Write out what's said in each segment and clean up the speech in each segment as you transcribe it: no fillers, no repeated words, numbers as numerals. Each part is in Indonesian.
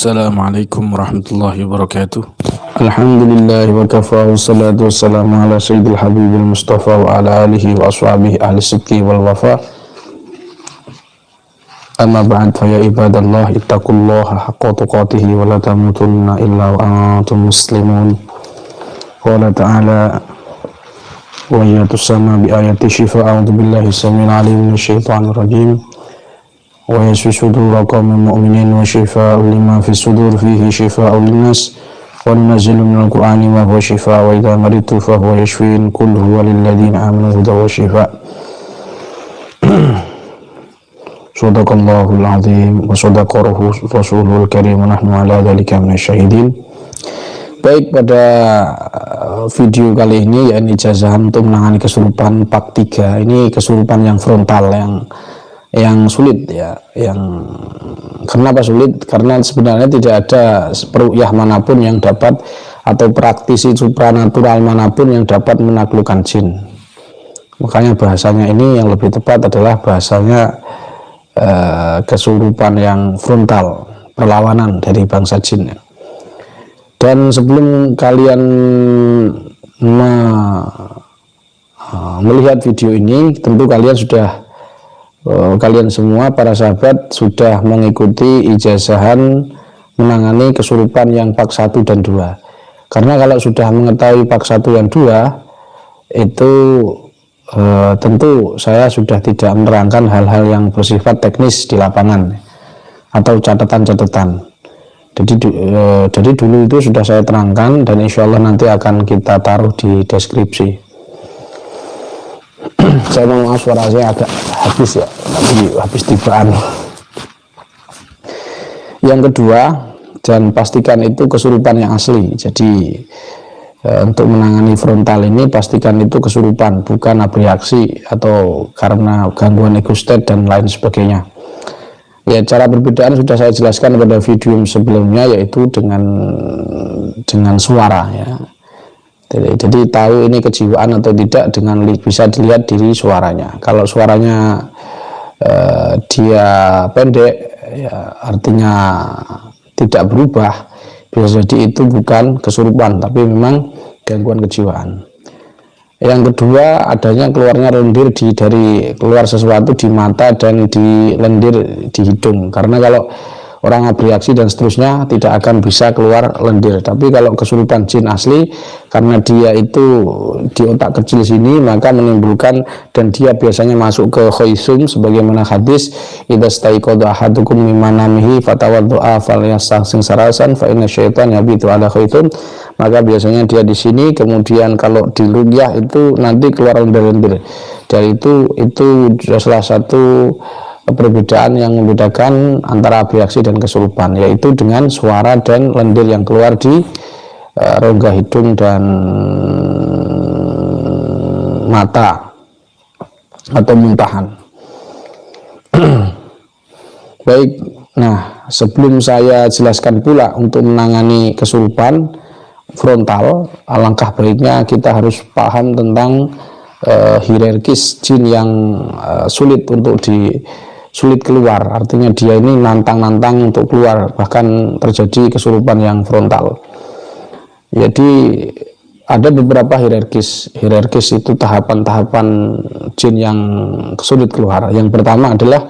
Assalamualaikum warahmatullahi wabarakatuh. Alhamdulillah wa kafa wa salatu wassalamu ala sayyidil habibil mustafa wa ala alihi wa ashabihi ahli sidqi wal wafa. Amma ba'd, fa ya ibadallah ittaqullaha haqqa tuqatih wa la tamutunna illa wa antum muslimun. Qala ta'ala wa yatusama bi ayati shifa. A'udzu billahi samil alim minasyaitonir rajim. Wa yashfi sudura qaumin mu'minin wa shifaa'un lima fi sudur fihi shifaa'un linnas wa nunazzilu minal qur'ani ma huwa shifaa' wa idza maridtu fa huwa yashfin qul huwa lil ladzina amanu hudan wa shifaa'. Shadaqallahul azim wa shadaqa rasulul karim wa nahnu ala dzalika minasyahidin. Baik, pada video kali ini yakni ijazah untuk menangani kesurupan part 3. Ini kesurupan yang frontal, yang sulit ya. Kenapa sulit? Karena sebenarnya tidak ada peruqyah manapun yang dapat, atau praktisi supranatural manapun yang dapat menaklukkan jin. Makanya bahasanya ini yang lebih tepat adalah bahasanya kesurupan yang frontal, perlawanan dari bangsa jin. Dan sebelum kalian melihat video ini, tentu kalian semua para sahabat sudah mengikuti ijazahan menangani kesurupan yang part 1 dan 2. Karena kalau sudah mengetahui part 1 dan 2 itu tentu saya sudah tidak menerangkan hal-hal yang bersifat teknis di lapangan atau catatan-catatan. Jadi dulu itu sudah saya terangkan, dan insya Allah nanti akan kita taruh di deskripsi. Saya mohon maaf, suara saya agak habis ya, habis tibaan. Yang kedua, dan pastikan itu kesurupan yang asli. Jadi untuk menangani frontal ini pastikan itu kesurupan, bukan abreaksi atau karena gangguan ekostet dan lain sebagainya. Ya, cara perbedaan sudah saya jelaskan pada video sebelumnya, yaitu dengan suara ya. Jadi tahu ini kejiwaan atau tidak dengan bisa dilihat dari suaranya. Kalau suaranya dia pendek ya, artinya tidak berubah, bisa jadi itu bukan kesurupan tapi memang gangguan kejiwaan. Yang kedua, adanya keluarnya lendir dari keluar sesuatu di mata dan di lendir di hidung. Karena kalau orang abreaksi dan seterusnya tidak akan bisa keluar lendir. Tapi kalau kesurupan jin asli, karena dia itu di otak kecil sini, maka menimbulkan, dan dia biasanya masuk ke khaisum sebagaimana hadis, idza staiqadha ahadukum min manamihi fatawaddu'a falyastahsin sarasan fa inna syaitan yabitu ala khaisum. Maka biasanya dia di sini, kemudian kalau di ruqyah itu nanti keluar lendir-lendir. Dan itu salah satu perbedaan yang membedakan antara abreaksi dan kesurupan, yaitu dengan suara dan lendir yang keluar di rongga hidung dan mata atau muntahan. Baik, nah sebelum saya jelaskan pula untuk menangani kesurupan frontal, alangkah baiknya kita harus paham tentang hierarkis jin yang sulit keluar. Artinya dia ini nantang-nantang untuk keluar, bahkan terjadi kesurupan yang frontal. Jadi ada beberapa hierarkis itu tahapan-tahapan jin yang sulit keluar. Yang pertama adalah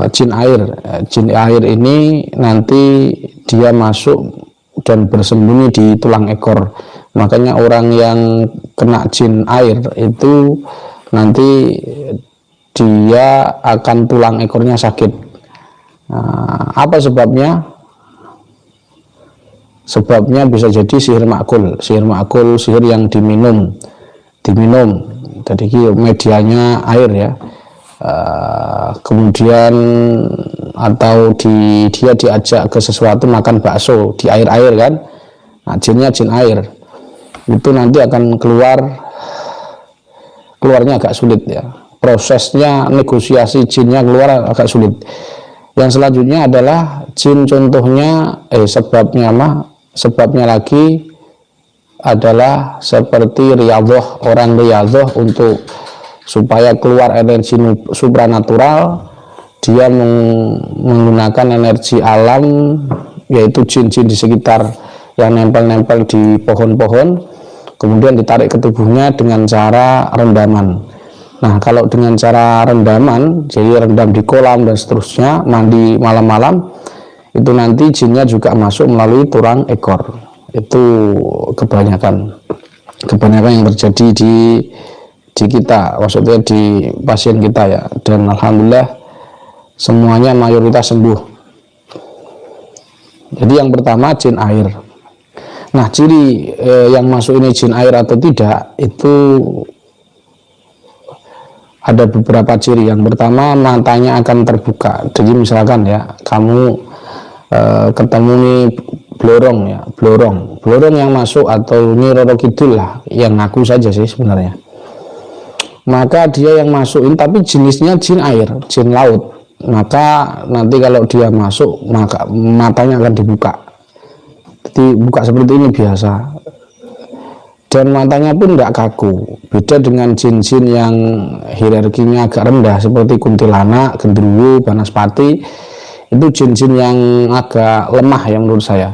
jin air. Jin air ini nanti dia masuk dan bersembunyi di tulang ekor. Makanya orang yang kena jin air itu nanti dia akan tulang ekornya sakit. Apa sebabnya? Sebabnya bisa jadi sihir makul, sihir yang diminum. Jadi medianya air ya. Kemudian atau dia diajak ke sesuatu makan bakso di air kan. Nah, jinnya jin air. Itu nanti akan keluarnya agak sulit ya. Prosesnya negosiasi jinnya keluar agak sulit. Yang selanjutnya adalah jin, contohnya sebabnya lagi adalah seperti riyadhah, orang riyadhah untuk supaya keluar energi supranatural, dia menggunakan energi alam, yaitu jin-jin di sekitar yang nempel-nempel di pohon-pohon, kemudian ditarik ke tubuhnya dengan cara rendaman. Nah, kalau dengan cara rendaman, jadi rendam di kolam dan seterusnya, mandi malam-malam, itu nanti jinnya juga masuk melalui tulang ekor. Itu kebanyakan yang terjadi di kita, maksudnya di pasien kita ya. Dan alhamdulillah semuanya mayoritas sembuh. Jadi yang pertama jin air. Nah, ciri yang masuk ini jin air atau tidak itu ada beberapa ciri. Yang pertama, matanya akan terbuka. Jadi misalkan ya, kamu ketemu nih blorong yang masuk, atau ini Roro Kidul lah, yang ngaku saja sih sebenarnya. Maka dia yang masukin, tapi jenisnya jin air, jin laut. Maka nanti kalau dia masuk, maka matanya akan dibuka. Jadi buka seperti ini biasa. Dan matanya pun tidak kaku. Beda dengan jin-jin yang hierarkinya agak rendah seperti kuntilanak, genderuwo, banaspati. Itu jin-jin yang agak lemah ya menurut saya.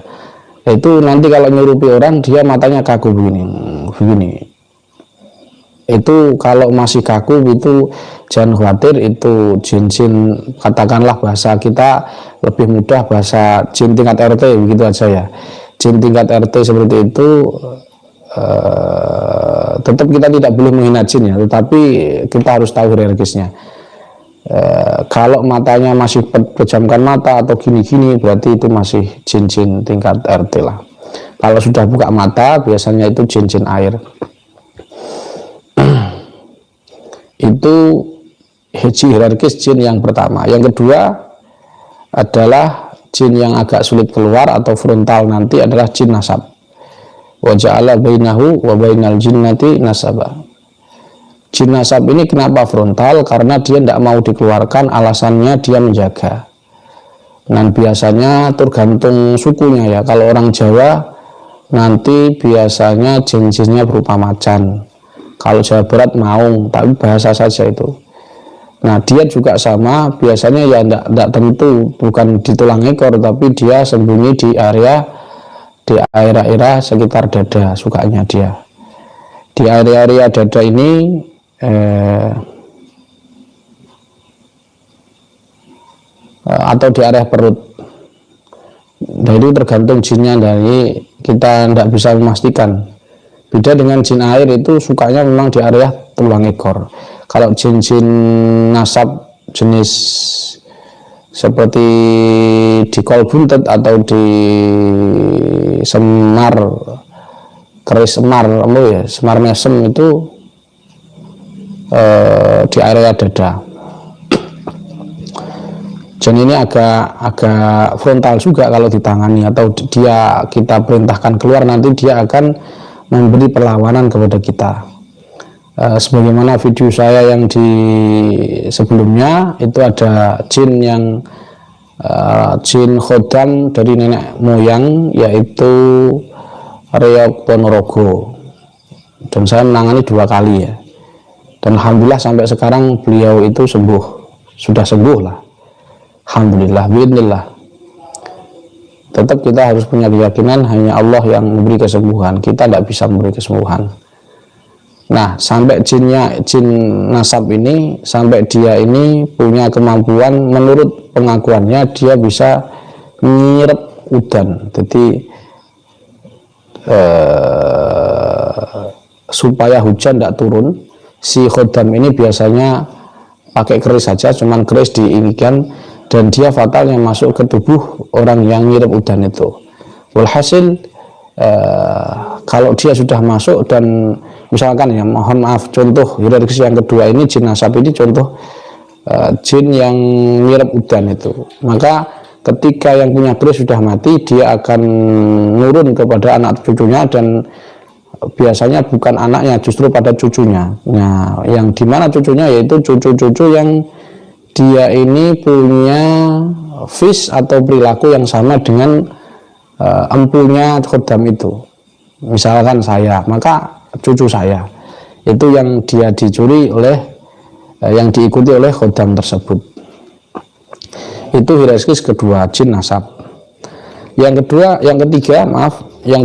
Itu nanti kalau nyerupi orang, dia matanya kaku begini. Itu kalau masih kaku itu jangan khawatir, itu jin-jin, katakanlah bahasa kita lebih mudah, bahasa jin tingkat RT begitu aja ya. Jin tingkat RT seperti itu, tetap kita tidak boleh menghina jin ya, tetapi kita harus tahu hierarkisnya. Kalau matanya masih pejamkan mata atau gini-gini, berarti itu masih jin-jin tingkat RT lah. Kalau sudah buka mata, biasanya itu jin-jin air. Itu hierarkis jin yang pertama. Yang kedua adalah jin yang agak sulit keluar atau frontal, nanti adalah jin nasab. Wa ja'ala bainahu wa bainal jinnati nasaba. Jin nasab ini kenapa frontal? Karena dia tidak mau dikeluarkan, alasannya dia menjaga. Dan biasanya tergantung sukunya ya. Kalau orang Jawa nanti biasanya jin-jinnya berupa macan. Kalau Jawa Barat maung, tapi bahasa saja itu. Nah, dia juga sama, biasanya ya tidak tentu, bukan di tulang ekor, tapi dia sembunyi di area sekitar dada, sukanya dia. Di area dada ini atau di area perut. Jadi tergantung jinnya, dari kita tidak bisa memastikan. Beda dengan jin air, itu sukanya memang di area tulang ekor. Kalau jin-jin nasab jenis seperti di kol buntet atau di semar, keris semar, semar mesem, itu di area dada. Jin ini agak frontal juga kalau ditangani, atau kita perintahkan keluar, nanti dia akan memberi perlawanan kepada kita. Sebagaimana video saya yang di sebelumnya, itu ada jin yang jin khodam dari nenek moyang, yaitu Reok Ponorogo, dan saya menangani 2 kali ya, dan alhamdulillah sampai sekarang beliau itu sudah sembuh lah, alhamdulillah, bismillah. Tetap kita harus punya keyakinan hanya Allah yang memberi kesembuhan, kita tidak bisa memberi kesembuhan. Nah, sampai jin nasab ini, sampai dia ini punya kemampuan, menurut pengakuannya dia bisa nyirep udan. Jadi supaya hujan tidak turun, si khodam ini biasanya pakai keris saja, cuman keris diinikan, dan dia fatalnya masuk ke tubuh orang yang ngirim udan itu. Walhasil kalau dia sudah masuk, dan misalkan ya, mohon maaf, contoh hierarkis yang kedua ini, jin nasab ini contoh jin yang ngirim udan itu, maka ketika yang punya keris sudah mati, dia akan nurun kepada anak cucunya, dan biasanya bukan anaknya, justru pada cucunya. Nah, yang dimana cucunya, yaitu cucu-cucu yang dia ini punya vis atau perilaku yang sama dengan empunya khodam itu. Misalkan saya, maka cucu saya itu yang dia dicuri oleh, yang diikuti oleh khodam tersebut. Itu hierarkis kedua, jin nasab. Yang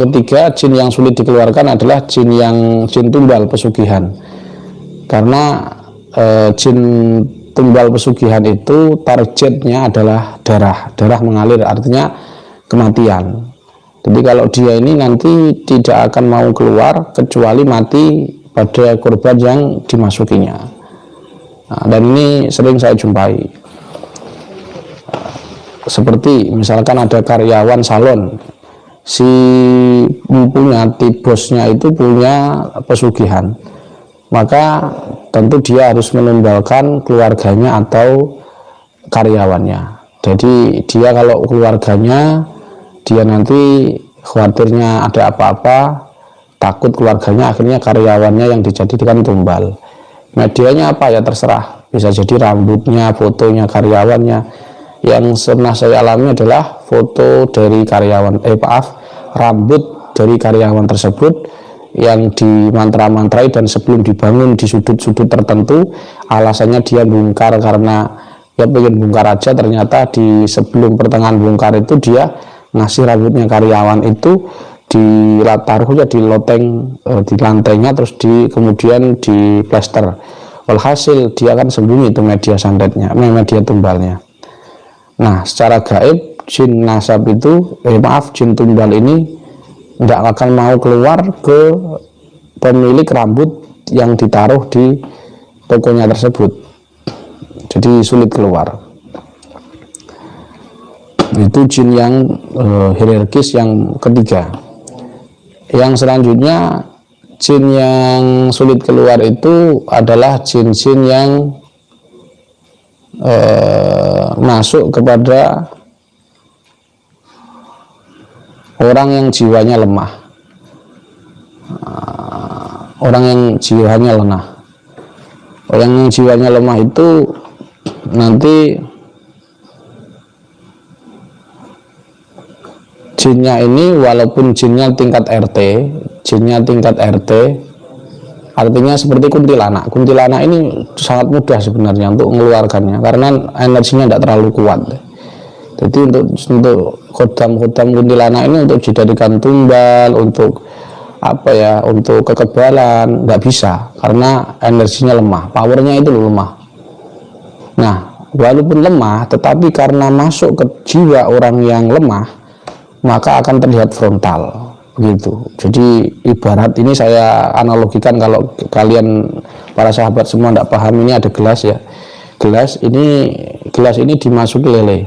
ketiga jin yang sulit dikeluarkan adalah jin tumbal pesugihan. Karena jin tumbal pesugihan itu targetnya adalah darah mengalir, artinya kematian. Jadi kalau dia ini nanti tidak akan mau keluar kecuali mati pada korban yang dimasukinya. Nah, dan ini sering saya jumpai. Seperti misalkan ada karyawan salon, si bosnya itu punya pesugihan, maka tentu dia harus menumbalkan keluarganya atau karyawannya. Jadi dia kalau keluarganya, dia nanti khawatirnya ada apa-apa, takut keluarganya, akhirnya karyawannya yang dijadikan tumbal. Medianya apa ya terserah, bisa jadi rambutnya, fotonya karyawannya. Yang pernah saya alami adalah foto dari rambut dari karyawan tersebut yang dimantra-mantrai, dan sebelum dibangun di sudut-sudut tertentu, alasannya dia bongkar karena ya pengen bongkar aja, ternyata di sebelum pertengahan bongkar itu dia ngasih rambutnya karyawan itu taruhnya di loteng, di lantainya, terus kemudian di plester. Walhasil dia kan sembunyi itu media santetnya, media tumbalnya. Nah, secara gaib jin nasab itu, jin tumbal ini tidak akan mau keluar ke pemilik rambut yang ditaruh di tokonya tersebut. Jadi sulit keluar. Itu jin yang hierarkis yang ketiga. Yang selanjutnya jin yang sulit keluar itu adalah jin-jin yang masuk kepada orang yang jiwanya lemah. Orang yang jiwanya lemah itu nanti jinnya ini walaupun jinnya tingkat RT, artinya seperti kuntilanak. Kuntilanak ini sangat mudah sebenarnya untuk mengeluarkannya karena energinya tidak terlalu kuat. Jadi untuk kodam kuntilanak ini untuk dijadikan tumbal, untuk untuk kekebalan nggak bisa karena energinya lemah, powernya itu lemah. Nah, walaupun lemah, tetapi karena masuk ke jiwa orang yang lemah, maka akan terlihat frontal. Begitu. Jadi ibarat ini saya analogikan, kalau kalian para sahabat semua tidak paham, ini ada gelas ya. Gelas ini dimasuki lele.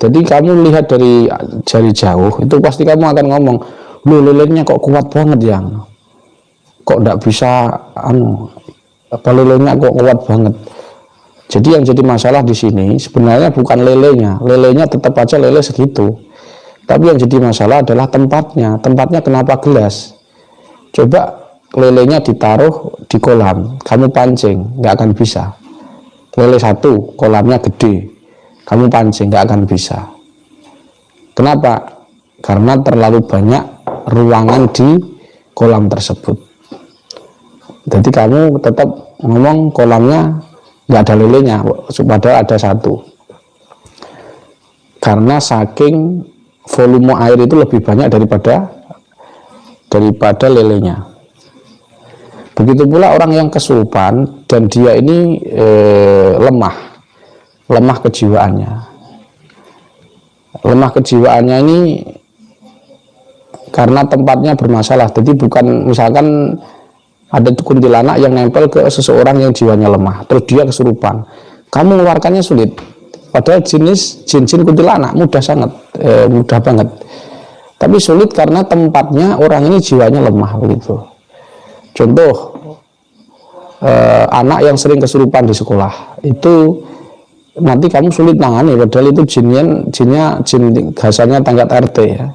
Jadi kamu lihat dari jauh itu pasti kamu akan ngomong, lelenya kok kuat banget yang. Kok tidak bisa lelenya kok kuat banget. Jadi yang jadi masalah di sini sebenarnya bukan lelenya tetap aja lele segitu. Tapi yang jadi masalah adalah tempatnya kenapa gelas. Coba lelenya ditaruh di kolam, kamu pancing, nggak akan bisa. Lele satu, kolamnya gede, kamu pancing, nggak akan bisa. Kenapa? Karena terlalu banyak ruangan di kolam tersebut. Jadi kamu tetap ngomong kolamnya nggak ada lelenya, padahal ada satu. Karena saking volume air itu lebih banyak daripada lelenya. Begitu pula orang yang kesurupan dan dia ini lemah kejiwaannya. Lemah kejiwaannya ini karena tempatnya bermasalah. Jadi bukan misalkan ada kuntilanak yang nempel ke seseorang yang jiwanya lemah, terus dia kesurupan, kamu mengeluarkannya sulit. Padahal jin kuntilanak mudah banget. Tapi sulit karena tempatnya orang ini jiwanya lemah begitu. Contoh anak yang sering kesurupan di sekolah itu nanti kamu sulit nangani, padahal itu jinnya gasannya tingkat RT ya.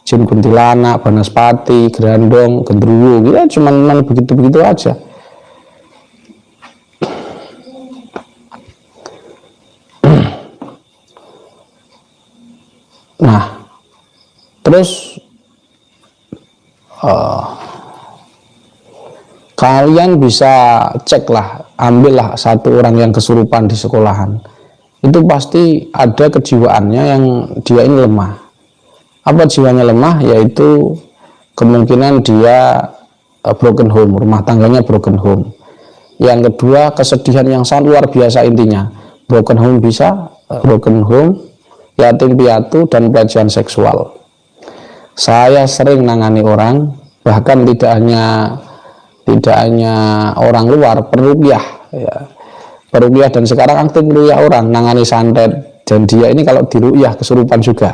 Jin kuntilanak, banaspati, gerandong, gendruwo, gitu cuman begitu-begitu aja. Nah, terus kalian bisa ceklah, ambillah satu orang yang kesurupan di sekolahan, itu pasti ada kejiwaannya yang dia ini lemah. Apa jiwanya lemah? Yaitu kemungkinan dia broken home, rumah tangganya broken home. Yang kedua, kesedihan yang sangat luar biasa intinya. Broken home bisa, broken home, yatim piatu, dan pelecehan seksual. Saya sering nangani orang, bahkan tidak hanya orang luar, peruqyah ya. Peruqyah, dan sekarang aktif ruqyah orang, nangani santet, dan dia ini kalau diruqyah kesurupan juga.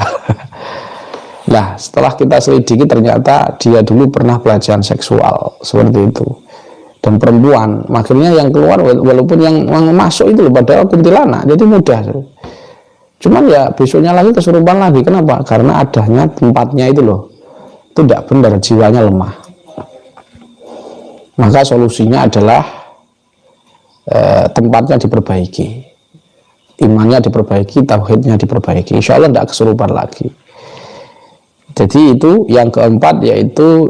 Nah, setelah kita selidiki ternyata dia dulu pernah pelecehan seksual seperti itu. Dan perempuan, akhirnya yang keluar walaupun yang masuk itu loh, padahal kuntilanak, jadi mudah. Cuman ya besoknya lagi kesurupan lagi. Kenapa? Karena adanya tempatnya itu loh, itu tidak benar, jiwanya lemah. Maka solusinya adalah tempatnya diperbaiki, imannya diperbaiki, tauhidnya diperbaiki, insya Allah tidak kesurupan lagi. Jadi itu yang keempat, yaitu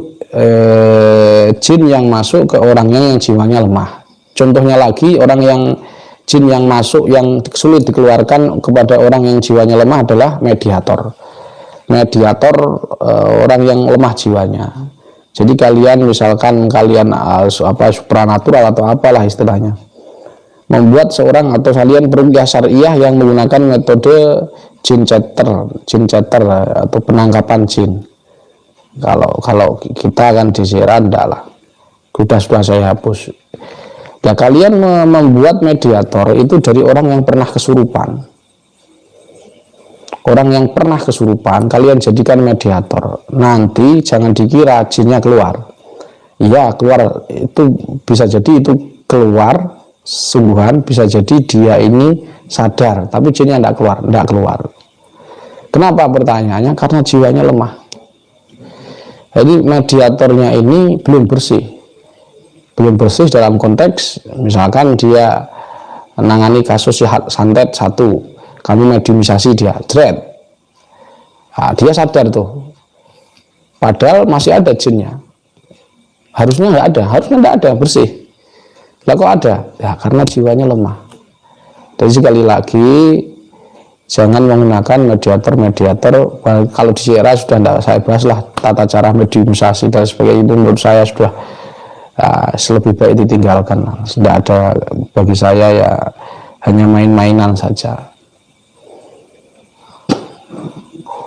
jin yang masuk ke orangnya yang jiwanya lemah. Contohnya lagi, orang yang jin yang masuk yang sulit dikeluarkan kepada orang yang jiwanya lemah adalah mediator. Orang yang lemah jiwanya. Jadi kalian misalkan supranatural atau apalah istilahnya, membuat seorang atau kalian beruqyah syariah yang menggunakan metode jin chatter atau penangkapan jin. Kalau kita kan di Seran enggak lah, sudah saya hapus. Ya, kalian membuat mediator itu dari orang yang pernah kesurupan. Orang yang pernah kesurupan kalian jadikan mediator. Nanti jangan dikira jinnya keluar. Iya keluar, itu bisa jadi itu keluar sungguhan, bisa jadi dia ini sadar, tapi jinnya tidak keluar. Kenapa pertanyaannya? Karena jiwanya lemah. Jadi mediatornya ini belum bersih dalam konteks misalkan dia menangani kasus santet satu, kami mediumisasi dia, dia sadar tuh, padahal masih ada jinnya. Harusnya nggak ada, bersih. Lah kok ada? Ya karena jiwanya lemah. Jadi sekali lagi, jangan menggunakan mediator. Kalau di Sierra sudah tidak saya bahas lah tata cara mediumisasi dan sebagainya, itu menurut saya sudah lebih baik ditinggalkan. Tidak ada, bagi saya ya hanya main-mainan saja.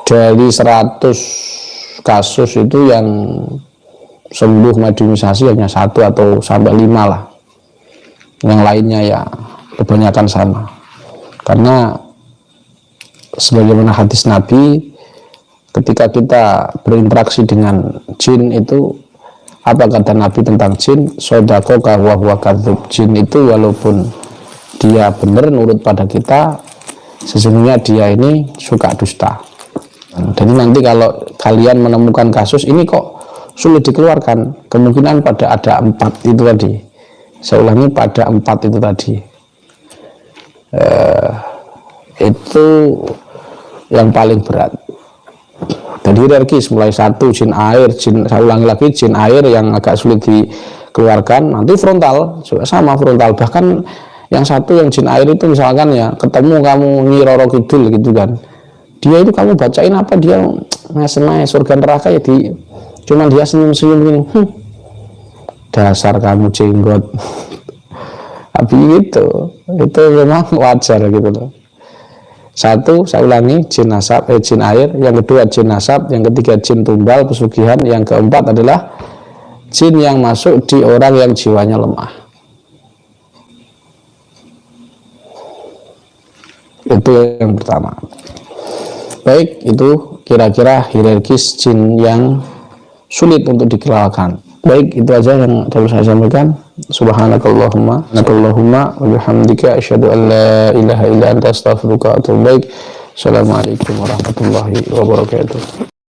Dari 100 kasus itu yang sembuh mediumisasi hanya 1 atau sampai 5 lah. Yang lainnya ya kebanyakan sama. Karena sebagaimana hadis Nabi, ketika kita berinteraksi dengan jin itu, apa kata Nabi tentang jin? Sodaqoka wa huwa kadzdzub. Jin itu walaupun dia benar nurut pada kita, sesungguhnya dia ini suka dusta. Jadi nanti kalau kalian menemukan kasus ini kok sulit dikeluarkan, kemungkinan pada ada 4 itu tadi. Saya ulangi, pada 4 itu tadi. Itu yang paling berat. Dan hierarkis, mulai 1 jin air, saya ulangi lagi, jin air yang agak sulit dikeluarkan, nanti frontal juga sama, frontal. Bahkan yang 1 yang jin air itu misalkan ya ketemu kamu Nyi Roro Kidul gitu kan, dia itu kamu bacain apa, dia ngasih surga neraka ya cuman dia senyum-senyum gini, dasar kamu jenggot. Tapi itu memang wajar gitu loh. 1, saya ulangi, jin nasab, jin air. Yang kedua jin nasab, yang ketiga jin tumbal, pesugihan. Yang keempat adalah jin yang masuk di orang yang jiwanya lemah. Itu yang pertama. Baik, itu kira-kira hierarkis jin yang sulit untuk dikenalkan. Baik, itu aja yang perlu saya sampaikan. Subhanakallahumma wa bihamdika asyhadu an la ilaha illa anta astaghfiruka wa atubu ilaik. Assalamualaikum warahmatullahi wabarakatuh.